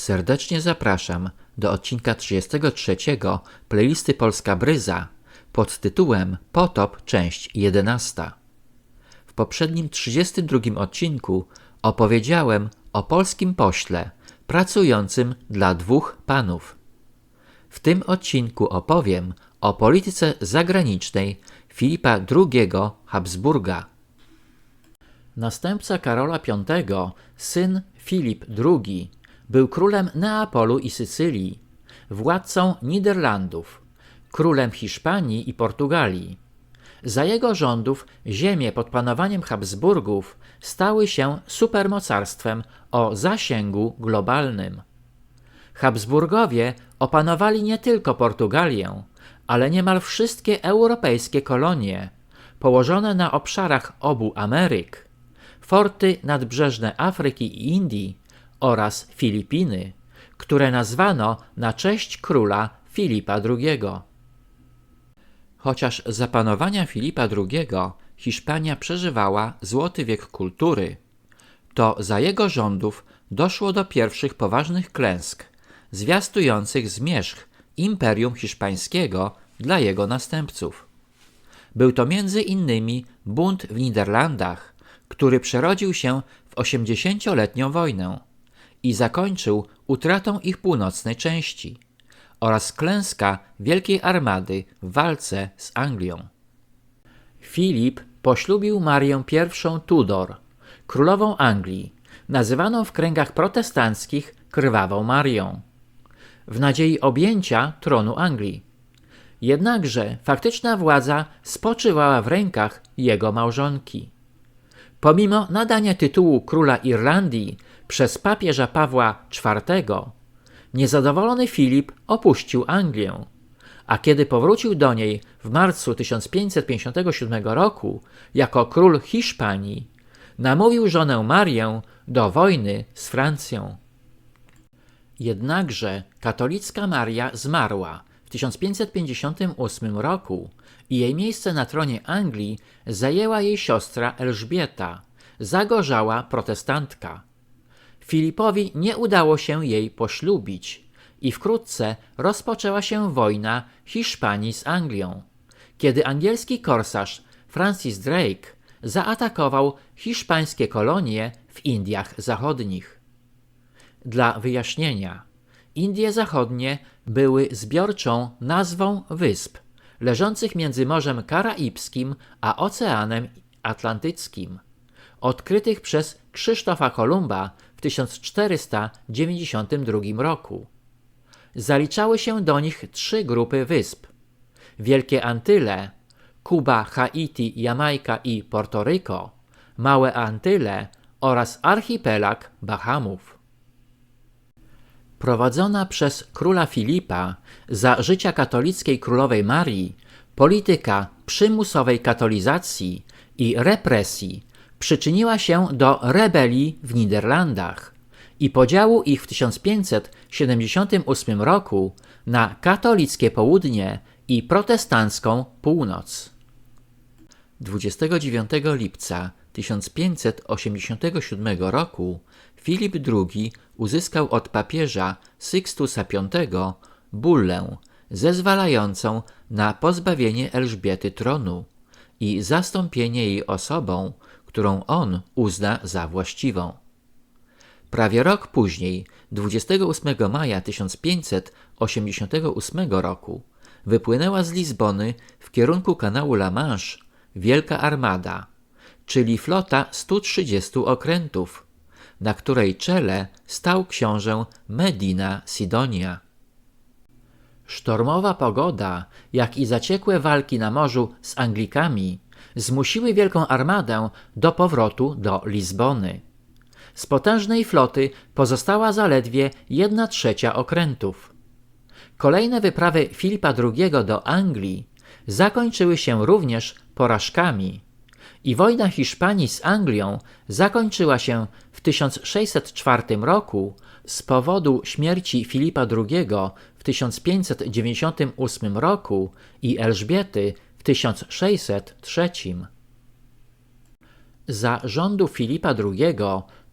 Serdecznie zapraszam do odcinka 33 playlisty Polska Bryza pod tytułem Potop, część 11. W poprzednim 32 odcinku opowiedziałem o polskim pośle pracującym dla dwóch panów. W tym odcinku opowiem o polityce zagranicznej Filipa II Habsburga. Następca Karola V, syn Filip II, był królem Neapolu i Sycylii, władcą Niderlandów, królem Hiszpanii i Portugalii. Za jego rządów ziemie pod panowaniem Habsburgów stały się supermocarstwem o zasięgu globalnym. Habsburgowie opanowali nie tylko Portugalię, ale niemal wszystkie europejskie kolonie, położone na obszarach obu Ameryk, forty nadbrzeżne Afryki i Indii oraz Filipiny, które nazwano na cześć króla Filipa II. Chociaż za panowania Filipa II Hiszpania przeżywała złoty wiek kultury, to za jego rządów doszło do pierwszych poważnych klęsk, zwiastujących zmierzch Imperium Hiszpańskiego dla jego następców. Był to między innymi bunt w Niderlandach, który przerodził się w 80-letnią wojnę i zakończył utratą ich północnej części, oraz klęska Wielkiej Armady w walce z Anglią. Filip poślubił Marię I Tudor, królową Anglii, nazywaną w kręgach protestanckich Krwawą Marią, w nadziei objęcia tronu Anglii. Jednakże faktyczna władza spoczywała w rękach jego małżonki. Pomimo nadania tytułu króla Irlandii przez papieża Pawła IV, niezadowolony Filip opuścił Anglię, a kiedy powrócił do niej w marcu 1557 roku jako król Hiszpanii, namówił żonę Marię do wojny z Francją. Jednakże katolicka Maria zmarła w 1558 roku i jej miejsce na tronie Anglii zajęła jej siostra Elżbieta, zagorzała protestantka. Filipowi nie udało się jej poślubić i wkrótce rozpoczęła się wojna Hiszpanii z Anglią, kiedy angielski korsarz Francis Drake zaatakował hiszpańskie kolonie w Indiach Zachodnich. Dla wyjaśnienia, Indie Zachodnie były zbiorczą nazwą wysp leżących między Morzem Karaibskim a Oceanem Atlantyckim, odkrytych przez Krzysztofa Kolumba w 1492 roku. Zaliczały się do nich trzy grupy wysp: Wielkie Antyle, Kuba, Haiti, Jamajka i Portoryko, Małe Antyle oraz archipelag Bahamów. Prowadzona przez króla Filipa za życia katolickiej królowej Marii polityka przymusowej katolizacji i represji przyczyniła się do rebelii w Niderlandach i podziału ich w 1578 roku na katolickie południe i protestancką północ. 29 lipca 1587 roku Filip II uzyskał od papieża Sykstusa V bullę zezwalającą na pozbawienie Elżbiety tronu i zastąpienie jej osobą, którą on uzna za właściwą. Prawie rok później, 28 maja 1588 roku, wypłynęła z Lizbony w kierunku kanału La Manche Wielka Armada, czyli flota 130 okrętów, na której czele stał książę Medina Sidonia. Sztormowa pogoda, jak i zaciekłe walki na morzu z Anglikami zmusiły Wielką Armadę do powrotu do Lizbony. Z potężnej floty pozostała zaledwie 1/3 okrętów. Kolejne wyprawy Filipa II do Anglii zakończyły się również porażkami i wojna Hiszpanii z Anglią zakończyła się w 1604 roku z powodu śmierci Filipa II w 1598 roku i Elżbiety w 1603. Za rządu Filipa II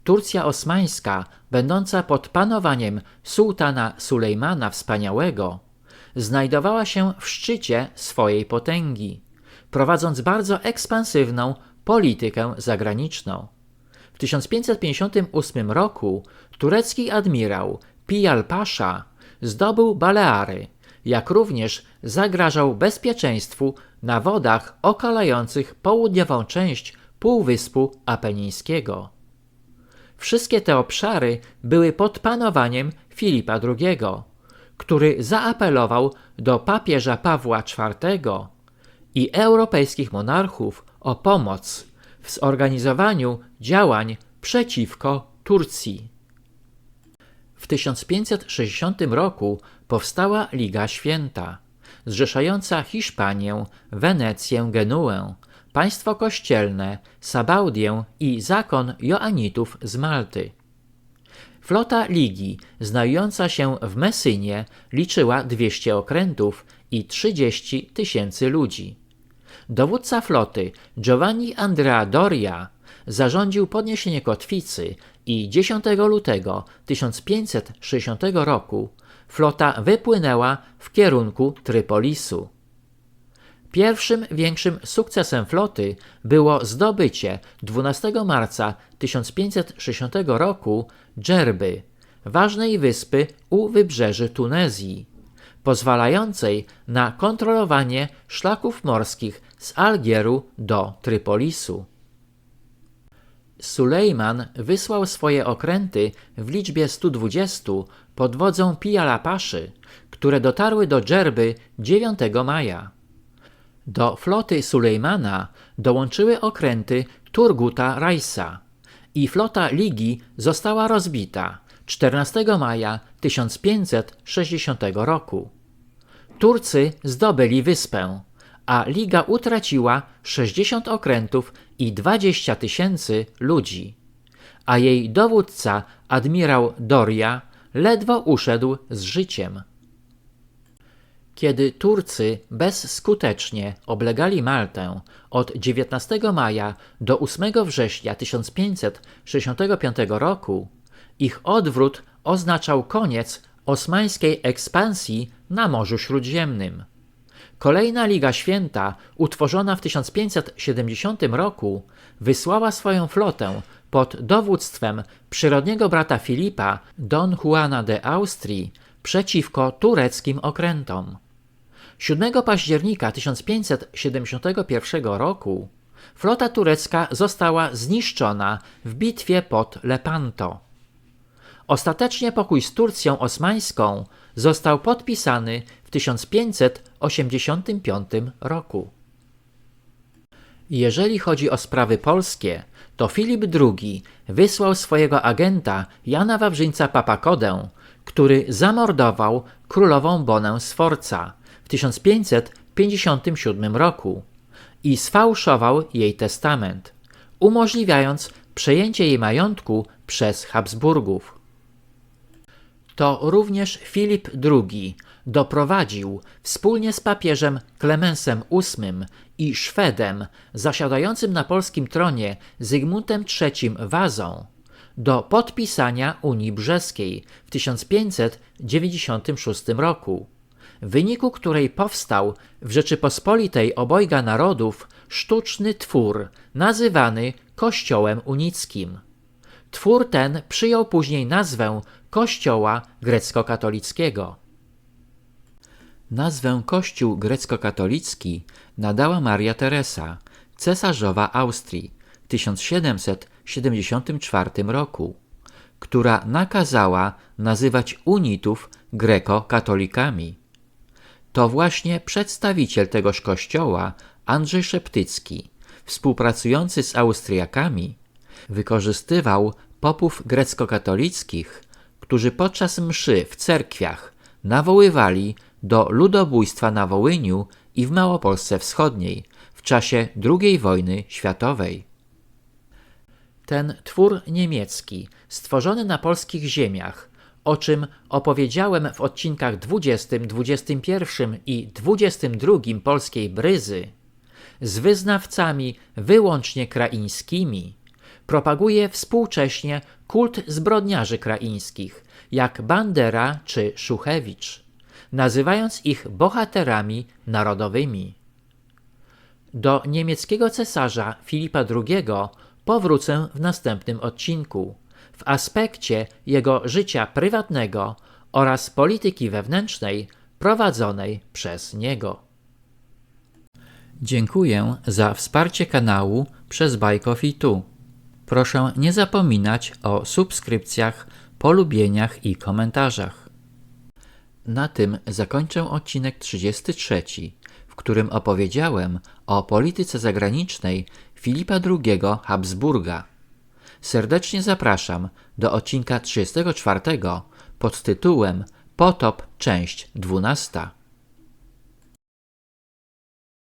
Turcja osmańska, będąca pod panowaniem sułtana Sulejmana Wspaniałego, znajdowała się w szczycie swojej potęgi, prowadząc bardzo ekspansywną politykę zagraniczną. W 1558 roku turecki admirał Piyal Pasza zdobył Baleary, jak również zagrażał bezpieczeństwu na wodach okalających południową część Półwyspu Apenińskiego. Wszystkie te obszary były pod panowaniem Filipa II, który zaapelował do papieża Pawła IV i europejskich monarchów o pomoc w zorganizowaniu działań przeciwko Turcji. W 1560 roku powstała Liga Święta, zrzeszająca Hiszpanię, Wenecję, Genuę, państwo kościelne, Sabaudię i zakon Joanitów z Malty. Flota Ligi, znajdująca się w Messynie, liczyła 200 okrętów i 30 000 ludzi. Dowódca floty Giovanni Andrea Doria zarządził podniesienie kotwicy i 10 lutego 1560 roku flota wypłynęła w kierunku Trypolisu. Pierwszym większym sukcesem floty było zdobycie 12 marca 1560 roku Dżerby, ważnej wyspy u wybrzeży Tunezji, pozwalającej na kontrolowanie szlaków morskich z Algieru do Trypolisu. Sulejman wysłał swoje okręty w liczbie 120 pod wodzą Piyala Paszy, które dotarły do Dżerby 9 maja. Do floty Sulejmana dołączyły okręty Turguta Rajsa i flota Ligi została rozbita 14 maja 1560 roku. Turcy zdobyli wyspę, a Liga utraciła 60 okrętów i 20 000 ludzi, a jej dowódca, admirał Doria, ledwo uszedł z życiem. Kiedy Turcy bezskutecznie oblegali Maltę od 19 maja do 8 września 1565 roku, ich odwrót oznaczał koniec osmańskiej ekspansji na Morzu Śródziemnym. Kolejna Liga Święta, utworzona w 1570 roku, wysłała swoją flotę pod dowództwem przyrodniego brata Filipa, Don Juana de Austrii, przeciwko tureckim okrętom. 7 października 1571 roku flota turecka została zniszczona w bitwie pod Lepanto. Ostatecznie pokój z Turcją osmańską został podpisany w 1585 roku. Jeżeli chodzi o sprawy polskie, to Filip II wysłał swojego agenta Jana Wawrzyńca Papakodę, który zamordował królową Bonę Sforza w 1557 roku i sfałszował jej testament, umożliwiając przejęcie jej majątku przez Habsburgów. To również Filip II doprowadził wspólnie z papieżem Klemensem VIII i Szwedem zasiadającym na polskim tronie Zygmuntem III Wazą do podpisania Unii Brzeskiej w 1596 roku, w wyniku której powstał w Rzeczypospolitej Obojga Narodów sztuczny twór nazywany Kościołem Unickim. Twór ten przyjął później nazwę Kościoła Grecko-Katolickiego. Nazwę Kościół Grecko-Katolicki nadała Maria Teresa, cesarzowa Austrii w 1774 roku, która nakazała nazywać unitów greko-katolikami. To właśnie przedstawiciel tegoż kościoła, Andrzej Szeptycki, współpracujący z Austriakami, wykorzystywał popów grecko-katolickich, którzy podczas mszy w cerkwiach nawoływali do ludobójstwa na Wołyniu i w Małopolsce Wschodniej w czasie II wojny światowej. Ten twór niemiecki, stworzony na polskich ziemiach, o czym opowiedziałem w odcinkach 20, 21 i 22 Polskiej Bryzy, z wyznawcami wyłącznie kraińskimi, propaguje współcześnie kult zbrodniarzy kraińskich, jak Bandera czy Szuchewicz, nazywając ich bohaterami narodowymi. Do niemieckiego cesarza Filipa II powrócę w następnym odcinku, w aspekcie jego życia prywatnego oraz polityki wewnętrznej prowadzonej przez niego. Dziękuję za wsparcie kanału przez Bajkofi.tu. Proszę nie zapominać o subskrypcjach, polubieniach i komentarzach. Na tym zakończę odcinek 33, w którym opowiedziałem o polityce zagranicznej Filipa II Habsburga. Serdecznie zapraszam do odcinka 34 pod tytułem Potop, część 12.